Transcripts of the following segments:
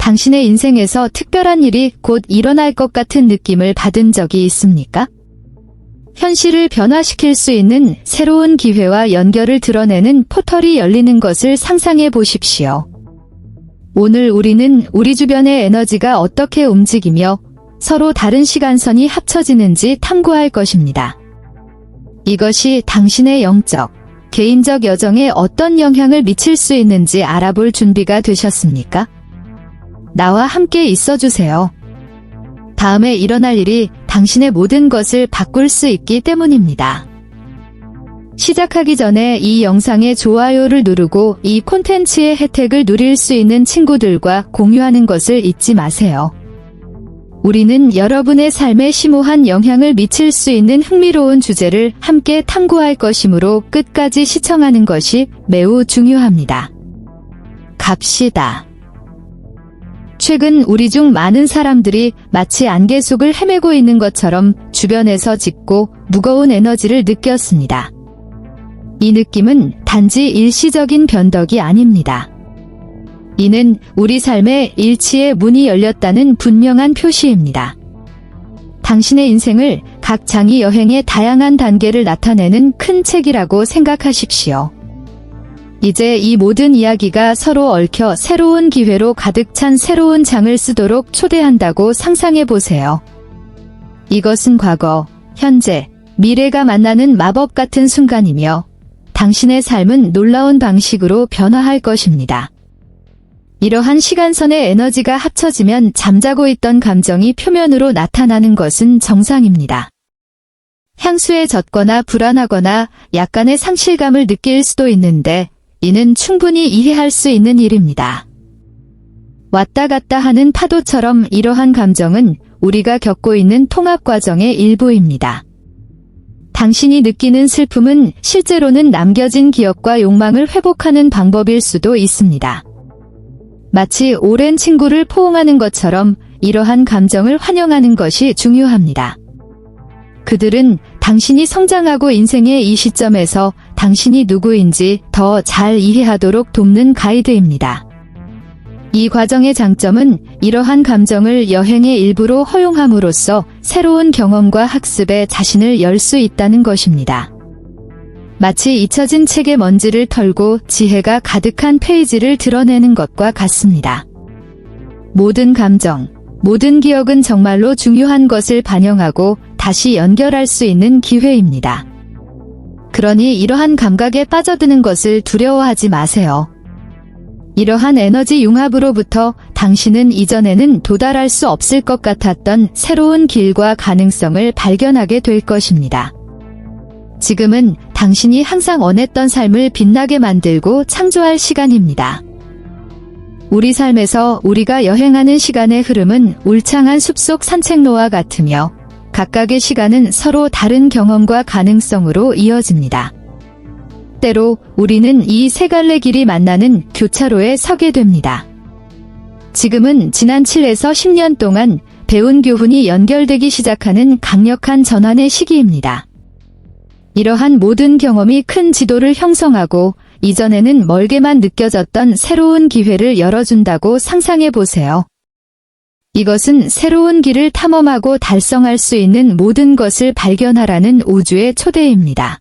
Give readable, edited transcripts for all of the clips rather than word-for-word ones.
당신의 인생에서 특별한 일이 곧 일어날 것 같은 느낌을 받은 적이 있습니까? 현실을 변화시킬 수 있는 새로운 기회와 연결을 드러내는 포털이 열리는 것을 상상해 보십시오. 오늘 우리는 우리 주변의 에너지가 어떻게 움직이며 서로 다른 시간선이 합쳐지는지 탐구할 것입니다. 이것이 당신의 영적, 개인적 여정에 어떤 영향을 미칠 수 있는지 알아볼 준비가 되셨습니까? 나와 함께 있어주세요. 다음에 일어날 일이 당신의 모든 것을 바꿀 수 있기 때문입니다. 시작하기 전에 이 영상에 좋아요를 누르고 이 콘텐츠의 혜택을 누릴 수 있는 친구들과 공유하는 것을 잊지 마세요. 우리는 여러분의 삶에 심오한 영향을 미칠 수 있는 흥미로운 주제를 함께 탐구할 것이므로 끝까지 시청하는 것이 매우 중요합니다. 갑시다. 최근 우리 중 많은 사람들이 마치 안개 속을 헤매고 있는 것처럼 주변에서 짙고 무거운 에너지를 느꼈습니다. 이 느낌은 단지 일시적인 변덕이 아닙니다. 이는 우리 삶의 일치의 문이 열렸다는 분명한 표시입니다. 당신의 인생을 각 장이 여행의 다양한 단계를 나타내는 큰 책이라고 생각하십시오. 이제 이 모든 이야기가 서로 얽혀 새로운 기회로 가득 찬 새로운 장을 쓰도록 초대한다고 상상해 보세요. 이것은 과거, 현재, 미래가 만나는 마법 같은 순간이며 당신의 삶은 놀라운 방식으로 변화할 것입니다. 이러한 시간선의 에너지가 합쳐지면 잠자고 있던 감정이 표면으로 나타나는 것은 정상입니다. 향수에 젖거나 불안하거나 약간의 상실감을 느낄 수도 있는데 이는 충분히 이해할 수 있는 일입니다. 왔다 갔다 하는 파도처럼 이러한 감정은 우리가 겪고 있는 통합 과정의 일부입니다. 당신이 느끼는 슬픔은 실제로는 남겨진 기억과 욕망을 회복하는 방법일 수도 있습니다. 마치 오랜 친구를 포옹하는 것처럼 이러한 감정을 환영하는 것이 중요합니다. 그들은 당신이 성장하고 인생의 이 시점에서 당신이 누구인지 더 잘 이해하도록 돕는 가이드입니다. 이 과정의 장점은 이러한 감정을 여행의 일부로 허용함으로써 새로운 경험과 학습에 자신을 열 수 있다는 것입니다. 마치 잊혀진 책의 먼지를 털고 지혜가 가득한 페이지를 드러내는 것과 같습니다. 모든 감정, 모든 기억은 정말로 중요한 것을 반영하고 다시 연결할 수 있는 기회입니다. 그러니 이러한 감각에 빠져드는 것을 두려워하지 마세요. 이러한 에너지 융합으로부터 당신은 이전에는 도달할 수 없을 것 같았던 새로운 길과 가능성을 발견하게 될 것입니다. 지금은 당신이 항상 원했던 삶을 빛나게 만들고 창조할 시간입니다. 우리 삶에서 우리가 여행하는 시간의 흐름은 울창한 숲속 산책로와 같으며 각각의 시간은 서로 다른 경험과 가능성으로 이어집니다. 때로 우리는 이 세 갈래 길이 만나는 교차로에 서게 됩니다. 지금은 지난 7에서 10년 동안 배운 교훈이 연결되기 시작하는 강력한 전환의 시기입니다. 이러한 모든 경험이 큰 지도를 형성하고 이전에는 멀게만 느껴졌던 새로운 기회를 열어준다고 상상해 보세요. 이것은 새로운 길을 탐험하고 달성할 수 있는 모든 것을 발견하라는 우주의 초대입니다.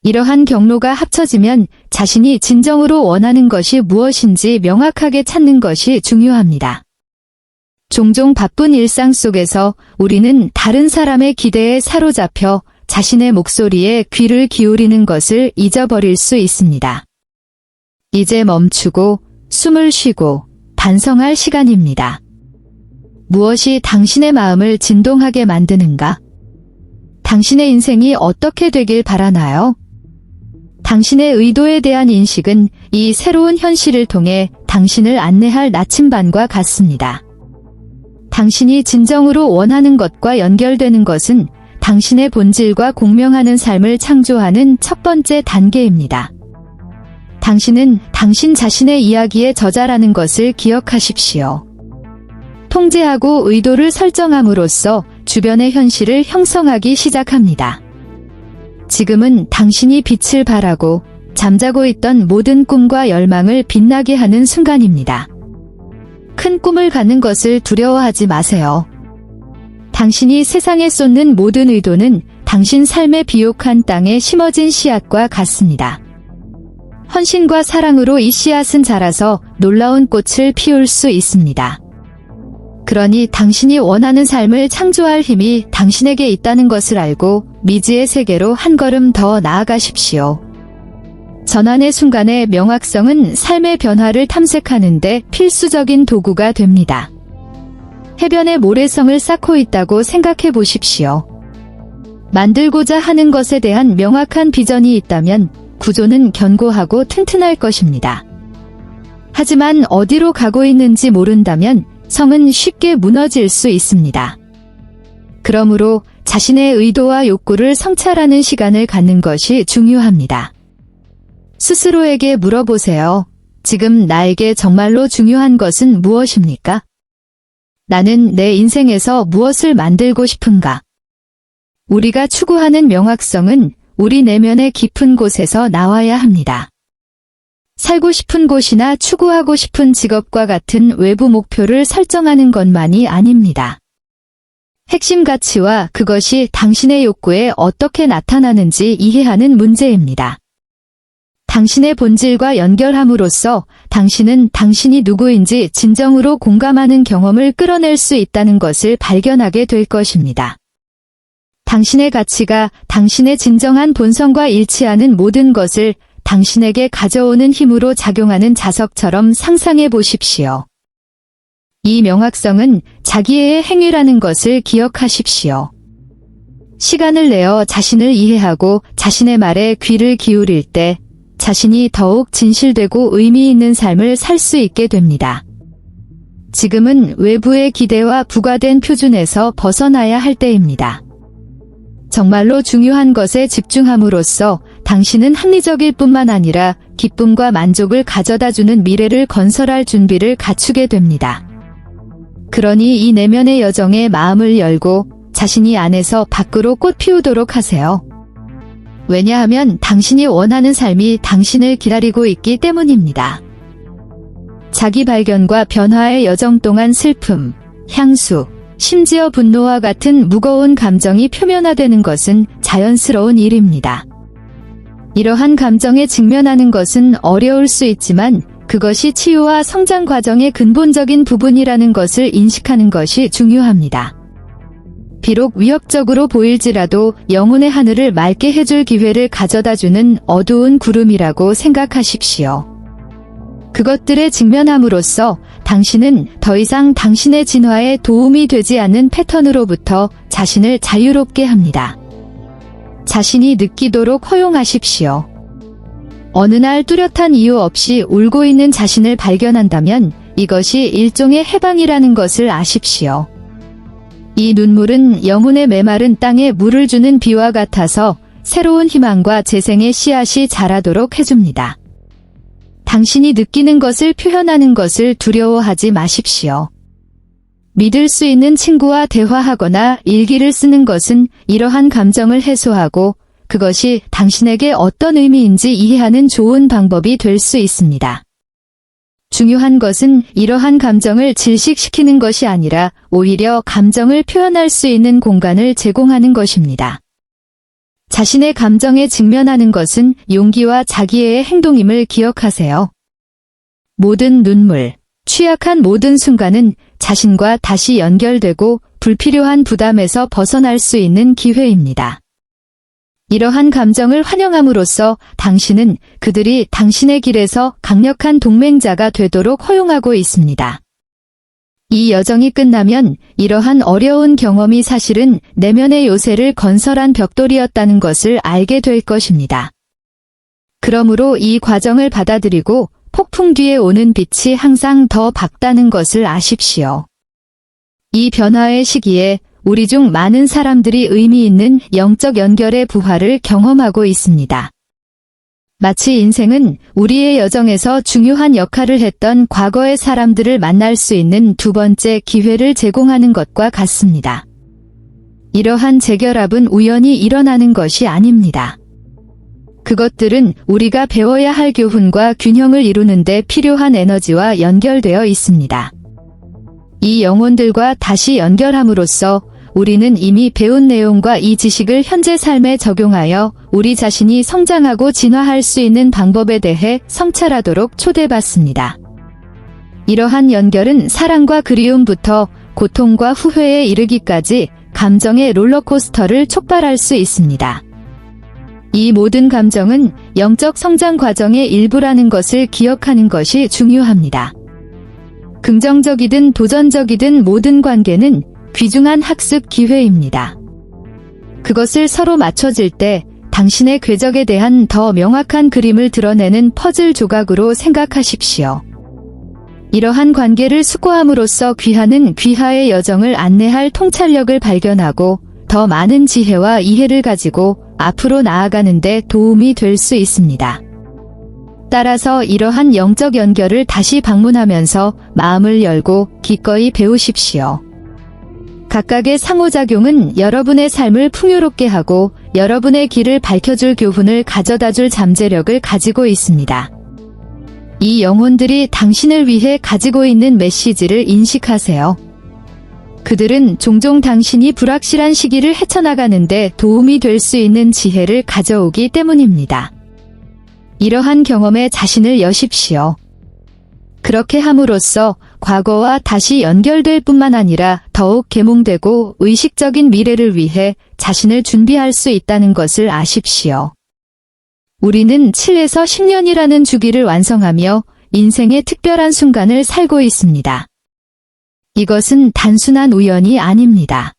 이러한 경로가 합쳐지면 자신이 진정으로 원하는 것이 무엇인지 명확하게 찾는 것이 중요합니다. 종종 바쁜 일상 속에서 우리는 다른 사람의 기대에 사로잡혀 자신의 목소리에 귀를 기울이는 것을 잊어버릴 수 있습니다. 이제 멈추고 숨을 쉬고 반성할 시간입니다. 무엇이 당신의 마음을 진동하게 만드는가? 당신의 인생이 어떻게 되길 바라나요? 당신의 의도에 대한 인식은 이 새로운 현실을 통해 당신을 안내할 나침반과 같습니다. 당신이 진정으로 원하는 것과 연결되는 것은 당신의 본질과 공명하는 삶을 창조하는 첫 번째 단계입니다. 당신은 당신 자신의 이야기의 저자라는 것을 기억하십시오. 통제하고 의도를 설정함으로써 주변의 현실을 형성하기 시작합니다. 지금은 당신이 빛을 발하고 잠자고 있던 모든 꿈과 열망을 빛나게 하는 순간입니다. 큰 큰 꿈을 갖는 것을 두려워하지 마세요. 당신이 세상에 쏟는 모든 의도는 당신 삶의 비옥한 땅에 심어진 씨앗과 같습니다. 헌신과 사랑으로 이 씨앗은 자라서 놀라운 꽃을 피울 수 있습니다. 그러니 당신이 원하는 삶을 창조할 힘이 당신에게 있다는 것을 알고 미지의 세계로 한 걸음 더 나아가십시오. 전환의 순간의 명확성은 삶의 변화를 탐색하는 데 필수적인 도구가 됩니다. 해변에 모래성을 쌓고 있다고 생각해 보십시오. 만들고자 하는 것에 대한 명확한 비전이 있다면 구조는 견고하고 튼튼할 것입니다. 하지만 어디로 가고 있는지 모른다면 성은 쉽게 무너질 수 있습니다. 그러므로 자신의 의도와 욕구를 성찰하는 시간을 갖는 것이 중요합니다. 스스로에게 물어보세요. 지금 나에게 정말로 중요한 것은 무엇입니까? 나는 내 인생에서 무엇을 만들고 싶은가? 우리가 추구하는 명확성은 우리 내면의 깊은 곳에서 나와야 합니다. 살고 싶은 곳이나 추구하고 싶은 직업과 같은 외부 목표를 설정하는 것만이 아닙니다. 핵심 가치와 그것이 당신의 욕구에 어떻게 나타나는지 이해하는 문제입니다. 당신의 본질과 연결함으로써 당신은 당신이 누구인지 진정으로 공감하는 경험을 끌어낼 수 있다는 것을 발견하게 될 것입니다. 당신의 가치가 당신의 진정한 본성과 일치하는 모든 것을 당신에게 가져오는 힘으로 작용하는 자석처럼 상상해 보십시오. 이 명확성은 자기의 행위라는 것을 기억하십시오. 시간을 내어 자신을 이해하고 자신의 말에 귀를 기울일 때 자신이 더욱 진실되고 의미 있는 삶을 살 수 있게 됩니다. 지금은 외부의 기대와 부과된 표준에서 벗어나야 할 때입니다. 정말로 중요한 것에 집중함으로써 당신은 합리적일 뿐만 아니라 기쁨과 만족을 가져다주는 미래를 건설할 준비를 갖추게 됩니다. 그러니 이 내면의 여정에 마음을 열고 자신이 안에서 밖으로 꽃 피우도록 하세요. 왜냐하면 당신이 원하는 삶이 당신을 기다리고 있기 때문입니다. 자기 발견과 변화의 여정 동안 슬픔, 향수, 심지어 분노와 같은 무거운 감정이 표면화되는 것은 자연스러운 일입니다. 이러한 감정에 직면하는 것은 어려울 수 있지만 그것이 치유와 성장 과정의 근본적인 부분이라는 것을 인식하는 것이 중요합니다. 비록 위협적으로 보일지라도 영혼의 하늘을 맑게 해줄 기회를 가져다주는 어두운 구름이라고 생각하십시오. 그것들에 직면함으로써 당신은 더 이상 당신의 진화에 도움이 되지 않는 패턴으로부터 자신을 자유롭게 합니다. 자신이 느끼도록 허용하십시오. 어느 날 뚜렷한 이유 없이 울고 있는 자신을 발견한다면 이것이 일종의 해방이라는 것을 아십시오. 이 눈물은 영혼의 메마른 땅에 물을 주는 비와 같아서 새로운 희망과 재생의 씨앗이 자라도록 해줍니다. 당신이 느끼는 것을 표현하는 것을 두려워하지 마십시오. 믿을 수 있는 친구와 대화하거나 일기를 쓰는 것은 이러한 감정을 해소하고 그것이 당신에게 어떤 의미인지 이해하는 좋은 방법이 될 수 있습니다. 중요한 것은 이러한 감정을 질식시키는 것이 아니라 오히려 감정을 표현할 수 있는 공간을 제공하는 것입니다. 자신의 감정에 직면하는 것은 용기와 자기애의 행동임을 기억하세요. 모든 눈물, 취약한 모든 순간은 자신과 다시 연결되고 불필요한 부담에서 벗어날 수 있는 기회입니다. 이러한 감정을 환영함으로써 당신은 그들이 당신의 길에서 강력한 동맹자가 되도록 허용하고 있습니다. 이 여정이 끝나면 이러한 어려운 경험이 사실은 내면의 요새를 건설한 벽돌이었다는 것을 알게 될 것입니다. 그러므로 이 과정을 받아들이고 폭풍 뒤에 오는 빛이 항상 더 밝다는 것을 아십시오. 이 변화의 시기에 우리 중 많은 사람들이 의미 있는 영적 연결의 부활을 경험하고 있습니다. 마치 인생은 우리의 여정에서 중요한 역할을 했던 과거의 사람들을 만날 수 있는 두 번째 기회를 제공하는 것과 같습니다. 이러한 재결합은 우연히 일어나는 것이 아닙니다. 그것들은 우리가 배워야 할 교훈과 균형을 이루는 데 필요한 에너지와 연결되어 있습니다. 이 영혼들과 다시 연결함으로써 우리는 이미 배운 내용과 이 지식을 현재 삶에 적용하여 우리 자신이 성장하고 진화할 수 있는 방법에 대해 성찰하도록 초대받습니다. 이러한 연결은 사랑과 그리움부터 고통과 후회에 이르기까지 감정의 롤러코스터를 촉발할 수 있습니다. 이 모든 감정은 영적 성장 과정의 일부라는 것을 기억하는 것이 중요합니다. 긍정적이든 도전적이든 모든 관계는 귀중한 학습 기회입니다. 그것을 서로 맞춰질 때 당신의 궤적에 대한 더 명확한 그림을 드러내는 퍼즐 조각으로 생각하십시오. 이러한 관계를 숙고함으로써 귀하는 귀하의 여정을 안내할 통찰력을 발견하고 더 많은 지혜와 이해를 가지고 앞으로 나아가는 데 도움이 될 수 있습니다. 따라서 이러한 영적 연결을 다시 방문하면서 마음을 열고 기꺼이 배우십시오. 각각의 상호작용은 여러분의 삶을 풍요롭게 하고 여러분의 길을 밝혀줄 교훈을 가져다줄 잠재력을 가지고 있습니다. 이 영혼들이 당신을 위해 가지고 있는 메시지를 인식하세요. 그들은 종종 당신이 불확실한 시기를 헤쳐나가는 데 도움이 될 수 있는 지혜를 가져오기 때문입니다. 이러한 경험에 자신을 여십시오. 그렇게 함으로써 과거와 다시 연결될 뿐만 아니라 더욱 계몽되고 의식적인 미래를 위해 자신을 준비할 수 있다는 것을 아십시오. 우리는 7에서 10년이라는 주기를 완성하며 인생의 특별한 순간을 살고 있습니다. 이것은 단순한 우연이 아닙니다.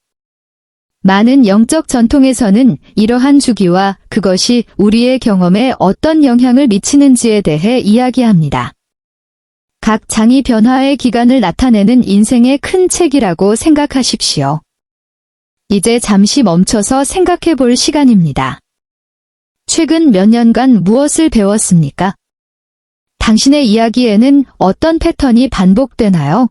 많은 영적 전통에서는 이러한 주기와 그것이 우리의 경험에 어떤 영향을 미치는지에 대해 이야기합니다. 각 장이 변화의 기간을 나타내는 인생의 큰 책이라고 생각하십시오. 이제 잠시 멈춰서 생각해 볼 시간입니다. 최근 몇 년간 무엇을 배웠습니까? 당신의 이야기에는 어떤 패턴이 반복되나요?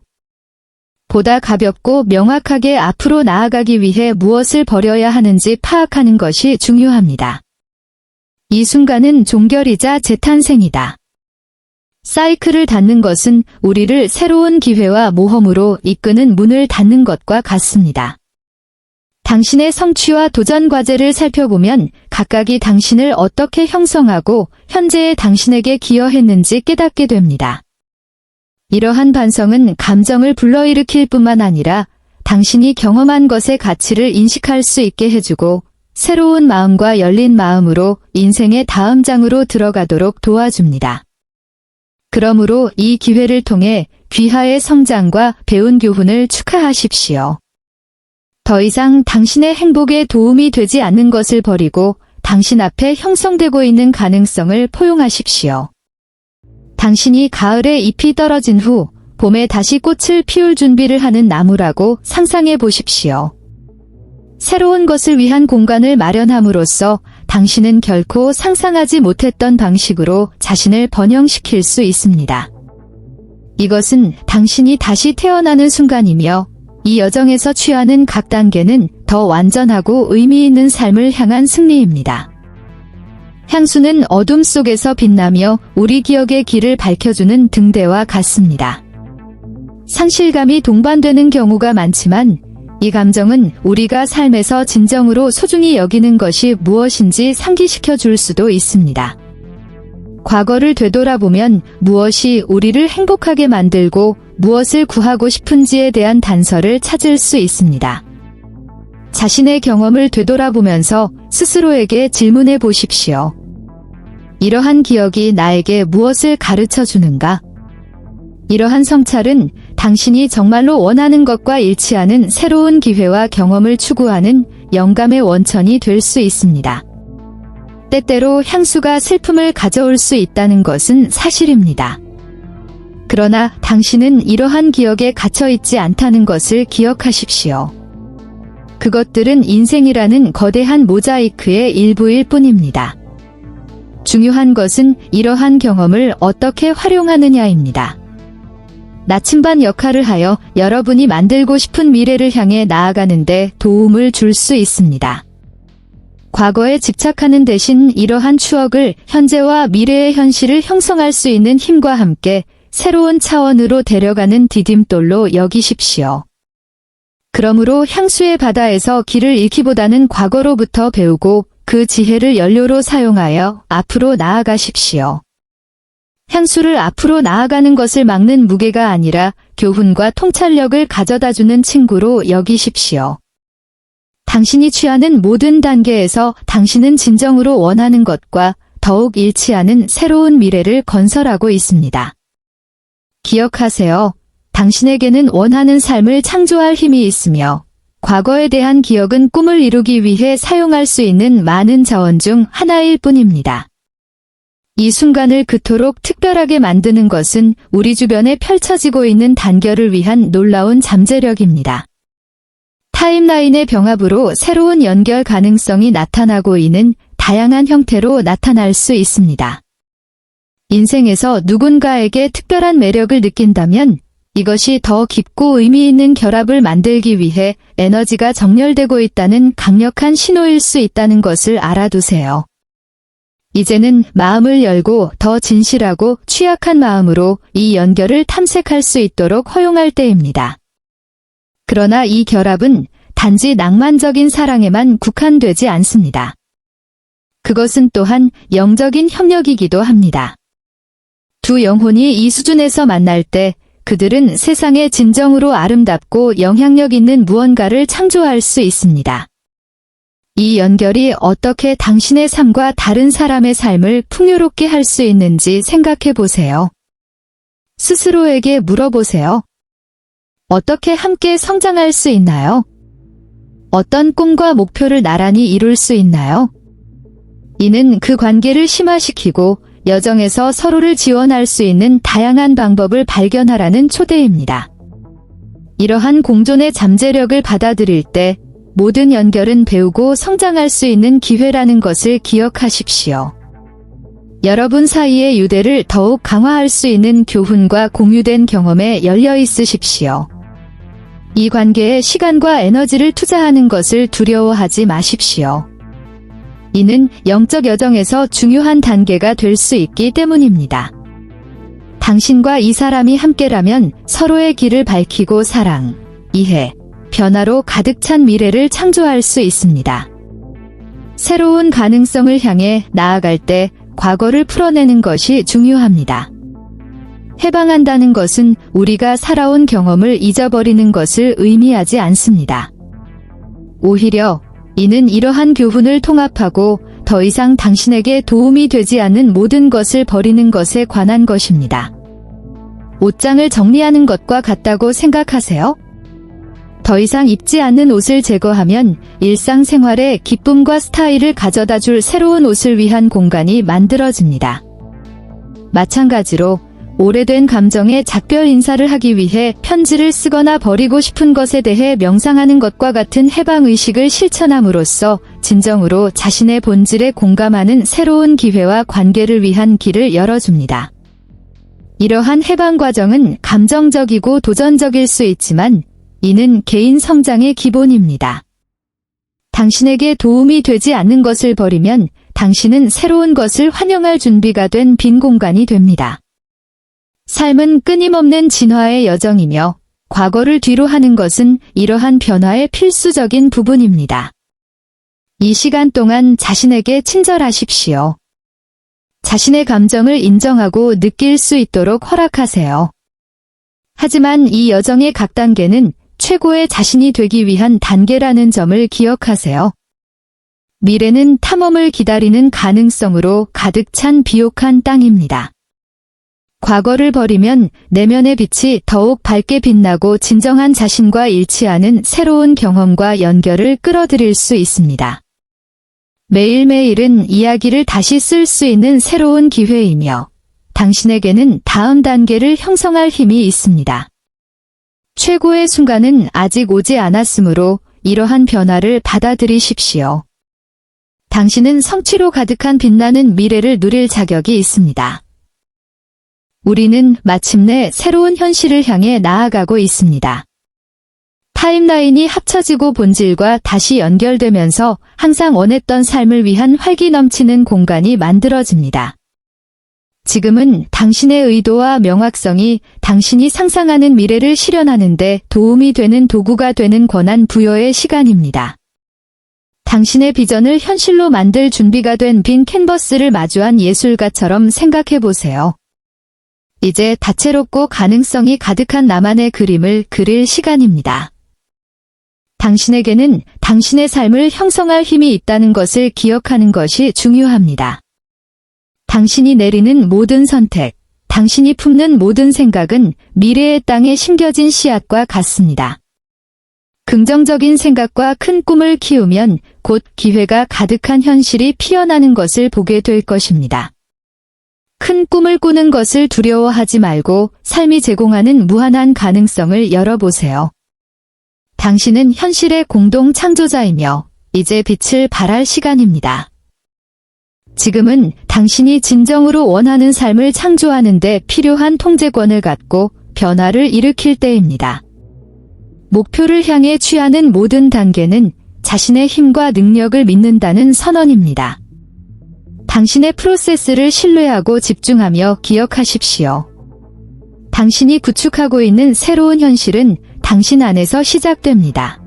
보다 가볍고 명확하게 앞으로 나아가기 위해 무엇을 버려야 하는지 파악하는 것이 중요합니다. 이 순간은 종결이자 재탄생이다. 사이클을 닫는 것은 우리를 새로운 기회와 모험으로 이끄는 문을 닫는 것과 같습니다. 당신의 성취와 도전 과제를 살펴보면 각각이 당신을 어떻게 형성하고 현재의 당신에게 기여했는지 깨닫게 됩니다. 이러한 반성은 감정을 불러일으킬 뿐만 아니라 당신이 경험한 것의 가치를 인식할 수 있게 해주고 새로운 마음과 열린 마음으로 인생의 다음 장으로 들어가도록 도와줍니다. 그러므로 이 기회를 통해 귀하의 성장과 배운 교훈을 축하하십시오. 더 이상 당신의 행복에 도움이 되지 않는 것을 버리고 당신 앞에 형성되고 있는 가능성을 포용하십시오. 당신이 가을에 잎이 떨어진 후 봄에 다시 꽃을 피울 준비를 하는 나무라고 상상해 보십시오. 새로운 것을 위한 공간을 마련함으로써 당신은 결코 상상하지 못했던 방식으로 자신을 번영시킬 수 있습니다. 이것은 당신이 다시 태어나는 순간이며 이 여정에서 취하는 각 단계는 더 완전하고 의미 있는 삶을 향한 승리입니다. 향수는 어둠 속에서 빛나며 우리 기억의 길을 밝혀주는 등대와 같습니다. 상실감이 동반되는 경우가 많지만 이 감정은 우리가 삶에서 진정으로 소중히 여기는 것이 무엇인지 상기시켜 줄 수도 있습니다. 과거를 되돌아보면 무엇이 우리를 행복하게 만들고 무엇을 구하고 싶은지에 대한 단서를 찾을 수 있습니다. 자신의 경험을 되돌아보면서 스스로에게 질문해 보십시오. 이러한 기억이 나에게 무엇을 가르쳐 주는가? 이러한 성찰은 당신이 정말로 원하는 것과 일치하는 새로운 기회와 경험을 추구하는 영감의 원천이 될 수 있습니다. 때때로 향수가 슬픔을 가져올 수 있다는 것은 사실입니다. 그러나 당신은 이러한 기억에 갇혀있지 않다는 것을 기억하십시오. 그것들은 인생이라는 거대한 모자이크의 일부일 뿐입니다. 중요한 것은 이러한 경험을 어떻게 활용하느냐입니다. 나침반 역할을 하여 여러분이 만들고 싶은 미래를 향해 나아가는데 도움을 줄 수 있습니다. 과거에 집착하는 대신 이러한 추억을 현재와 미래의 현실을 형성할 수 있는 힘과 함께 새로운 차원으로 데려가는 디딤돌로 여기십시오. 그러므로 향수의 바다에서 길을 잃기보다는 과거로부터 배우고 그 지혜를 연료로 사용하여 앞으로 나아가십시오. 향수를 앞으로 나아가는 것을 막는 무게가 아니라 교훈과 통찰력을 가져다주는 친구로 여기십시오. 당신이 취하는 모든 단계에서 당신은 진정으로 원하는 것과 더욱 일치하는 새로운 미래를 건설하고 있습니다. 기억하세요. 당신에게는 원하는 삶을 창조할 힘이 있으며 과거에 대한 기억은 꿈을 이루기 위해 사용할 수 있는 많은 자원 중 하나일 뿐입니다. 이 순간을 그토록 특별하게 만드는 것은 우리 주변에 펼쳐지고 있는 단결을 위한 놀라운 잠재력입니다. 타임라인의 병합으로 새로운 연결 가능성이 나타나고 있는 다양한 형태로 나타날 수 있습니다. 인생에서 누군가에게 특별한 매력을 느낀다면 이것이 더 깊고 의미 있는 결합을 만들기 위해 에너지가 정렬되고 있다는 강력한 신호일 수 있다는 것을 알아두세요. 이제는 마음을 열고 더 진실하고 취약한 마음으로 이 연결을 탐색할 수 있도록 허용할 때입니다. 그러나 이 결합은 단지 낭만적인 사랑에만 국한되지 않습니다. 그것은 또한 영적인 협력이기도 합니다. 두 영혼이 이 수준에서 만날 때 그들은 세상에 진정으로 아름답고 영향력 있는 무언가를 창조할 수 있습니다. 이 연결이 어떻게 당신의 삶과 다른 사람의 삶을 풍요롭게 할 수 있는지 생각해 보세요. 스스로에게 물어보세요. 어떻게 함께 성장할 수 있나요? 어떤 꿈과 목표를 나란히 이룰 수 있나요? 이는 그 관계를 심화시키고 여정에서 서로를 지원할 수 있는 다양한 방법을 발견하라는 초대입니다. 이러한 공존의 잠재력을 받아들일 때 모든 연결은 배우고 성장할 수 있는 기회라는 것을 기억하십시오. 여러분 사이의 유대를 더욱 강화할 수 있는 교훈과 공유된 경험에 열려 있으십시오. 이 관계에 시간과 에너지를 투자하는 것을 두려워하지 마십시오. 이는 영적 여정에서 중요한 단계가 될 수 있기 때문입니다. 당신과 이 사람이 함께라면 서로의 길을 밝히고 사랑, 이해, 변화로 가득 찬 미래를 창조할 수 있습니다. 새로운 가능성을 향해 나아갈 때 과거를 풀어내는 것이 중요합니다. 해방한다는 것은 우리가 살아온 경험을 잊어버리는 것을 의미하지 않습니다. 오히려 이는 이러한 교훈을 통합하고 더 이상 당신에게 도움이 되지 않는 모든 것을 버리는 것에 관한 것입니다. 옷장을 정리하는 것과 같다고 생각하세요? 더 이상 입지 않는 옷을 제거하면 일상생활에 기쁨과 스타일을 가져다 줄 새로운 옷을 위한 공간이 만들어집니다. 마찬가지로 오래된 감정에 작별 인사를 하기 위해 편지를 쓰거나 버리고 싶은 것에 대해 명상하는 것과 같은 해방의식을 실천함으로써 진정으로 자신의 본질에 공감하는 새로운 기회와 관계를 위한 길을 열어줍니다. 이러한 해방 과정은 감정적이고 도전적일 수 있지만 이는 개인 성장의 기본입니다. 당신에게 도움이 되지 않는 것을 버리면 당신은 새로운 것을 환영할 준비가 된 빈 공간이 됩니다. 삶은 끊임없는 진화의 여정이며 과거를 뒤로 하는 것은 이러한 변화의 필수적인 부분입니다. 이 시간 동안 자신에게 친절하십시오. 자신의 감정을 인정하고 느낄 수 있도록 허락하세요. 하지만 이 여정의 각 단계는 최고의 자신이 되기 위한 단계라는 점을 기억하세요. 미래는 탐험을 기다리는 가능성으로 가득 찬 비옥한 땅입니다. 과거를 버리면 내면의 빛이 더욱 밝게 빛나고 진정한 자신과 일치하는 새로운 경험과 연결을 끌어들일 수 있습니다. 매일매일은 이야기를 다시 쓸 수 있는 새로운 기회이며 당신에게는 다음 단계를 형성할 힘이 있습니다. 최고의 순간은 아직 오지 않았으므로 이러한 변화를 받아들이십시오. 당신은 성취로 가득한 빛나는 미래를 누릴 자격이 있습니다. 우리는 마침내 새로운 현실을 향해 나아가고 있습니다. 타임라인이 합쳐지고 본질과 다시 연결되면서 항상 원했던 삶을 위한 활기 넘치는 공간이 만들어집니다. 지금은 당신의 의도와 명확성이 당신이 상상하는 미래를 실현하는데 도움이 되는 도구가 되는 권한 부여의 시간입니다. 당신의 비전을 현실로 만들 준비가 된 빈 캔버스를 마주한 예술가처럼 생각해 보세요. 이제 다채롭고 가능성이 가득한 나만의 그림을 그릴 시간입니다. 당신에게는 당신의 삶을 형성할 힘이 있다는 것을 기억하는 것이 중요합니다. 당신이 내리는 모든 선택, 당신이 품는 모든 생각은 미래의 땅에 심겨진 씨앗과 같습니다. 긍정적인 생각과 큰 꿈을 키우면 곧 기회가 가득한 현실이 피어나는 것을 보게 될 것입니다. 큰 꿈을 꾸는 것을 두려워하지 말고 삶이 제공하는 무한한 가능성을 열어보세요. 당신은 현실의 공동 창조자이며 이제 빛을 발할 시간입니다. 지금은 당신이 진정으로 원하는 삶을 창조하는 데 필요한 통제권을 갖고 변화를 일으킬 때입니다. 목표를 향해 취하는 모든 단계는 자신의 힘과 능력을 믿는다는 선언입니다. 당신의 프로세스를 신뢰하고 집중하며 기억하십시오. 당신이 구축하고 있는 새로운 현실은 당신 안에서 시작됩니다.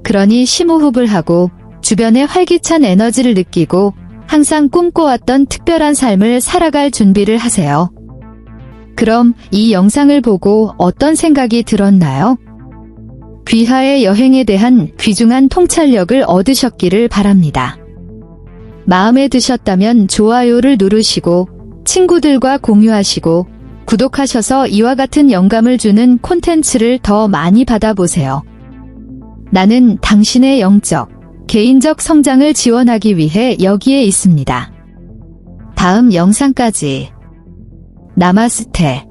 그러니 심호흡을 하고 주변의 활기찬 에너지를 느끼고 항상 꿈꿔왔던 특별한 삶을 살아갈 준비를 하세요. 그럼 이 영상을 보고 어떤 생각이 들었나요? 귀하의 여행에 대한 귀중한 통찰력을 얻으셨기를 바랍니다. 마음에 드셨다면 좋아요를 누르시고 친구들과 공유하시고 구독하셔서 이와 같은 영감을 주는 콘텐츠를 더 많이 받아보세요. 나는 당신의 영적, 개인적 성장을 지원하기 위해 여기에 있습니다. 다음 영상까지. 나마스테.